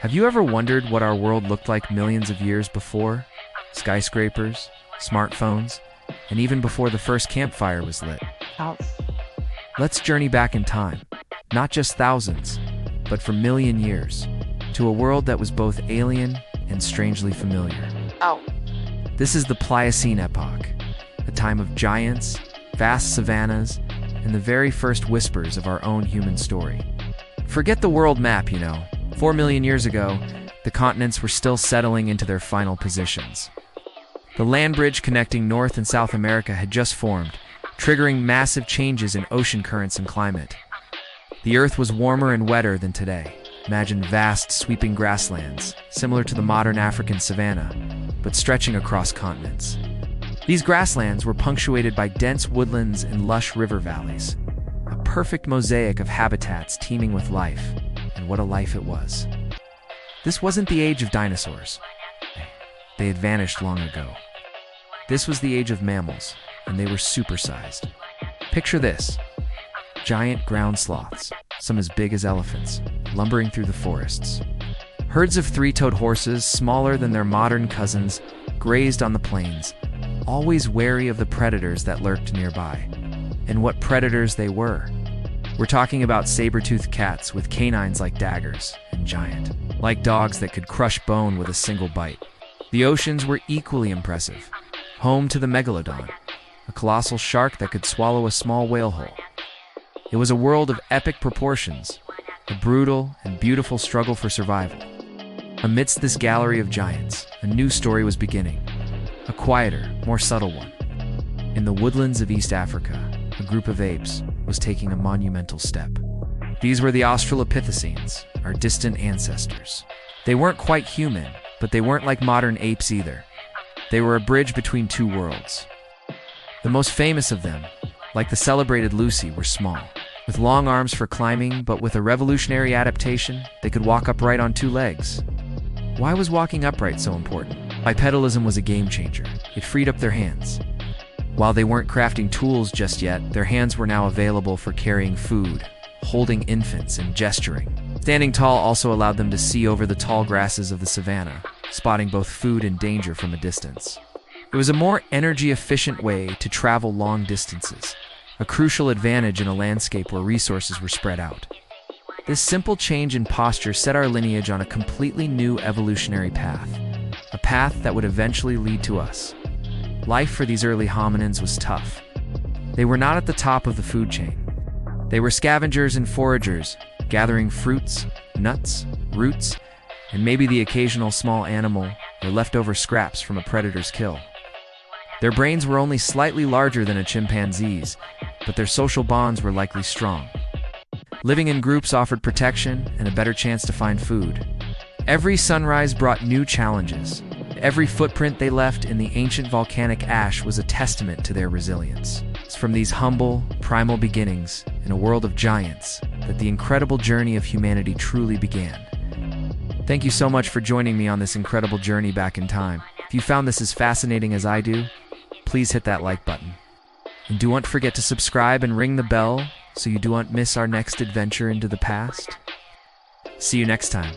Have you ever wondered what our world looked like millions of years before? Skyscrapers, smartphones, and even before the first campfire was lit. House. Let's journey back in time, not just thousands, but for million years, to a world that was both alien and strangely familiar. Oh. This is the Pliocene epoch, a time of giants, vast savannas, and the very first whispers of our own human story. Forget the world map, 4 million years ago, the continents were still settling into their final positions. The land bridge connecting North and South America had just formed, triggering massive changes in ocean currents and climate. The Earth was warmer and wetter than today. Imagine vast, sweeping grasslands, similar to the modern African savanna, but stretching across continents. These grasslands were punctuated by dense woodlands and lush river valleys, a perfect mosaic of habitats teeming with life, and what a life it was. This wasn't the age of dinosaurs. They had vanished long ago. This was the age of mammals, and they were supersized. Picture this: giant ground sloths, some as big as elephants, lumbering through the forests. Herds of three-toed horses, smaller than their modern cousins, grazed on the plains, always wary of the predators that lurked nearby. And what predators they were. We're talking about saber-toothed cats with canines like daggers, and giant, like dogs that could crush bone with a single bite. The oceans were equally impressive, home to the megalodon, a colossal shark that could swallow a small whale whole. It was a world of epic proportions, a brutal and beautiful struggle for survival. Amidst this gallery of giants, a new story was beginning, a quieter, more subtle one. In the woodlands of East Africa, a group of apes was taking a monumental step. These were the Australopithecines, our distant ancestors. They weren't quite human, but they weren't like modern apes either. They were a bridge between two worlds. The most famous of them, like the celebrated Lucy, were small, with long arms for climbing, but with a revolutionary adaptation, they could walk upright on two legs. Why was walking upright so important? Bipedalism was a game changer. It freed up their hands. While they weren't crafting tools just yet, their hands were now available for carrying food, holding infants, and gesturing. Standing tall also allowed them to see over the tall grasses of the savanna, spotting both food and danger from a distance. It was a more energy-efficient way to travel long distances, a crucial advantage in a landscape where resources were spread out. This simple change in posture set our lineage on a completely new evolutionary path, a path that would eventually lead to us. Life for these early hominins was tough. They were not at the top of the food chain. They were scavengers and foragers, gathering fruits, nuts, roots, and maybe the occasional small animal or leftover scraps from a predator's kill. Their brains were only slightly larger than a chimpanzee's, but their social bonds were likely strong. Living in groups offered protection and a better chance to find food. Every sunrise brought new challenges. Every footprint they left in the ancient volcanic ash was a testament to their resilience. It's from these humble, primal beginnings in a world of giants that the incredible journey of humanity truly began. Thank you so much for joining me on this incredible journey back in time. If you found this as fascinating as I do, please hit that like button. And do not forget to subscribe and ring the bell so you do not miss our next adventure into the past. See you next time.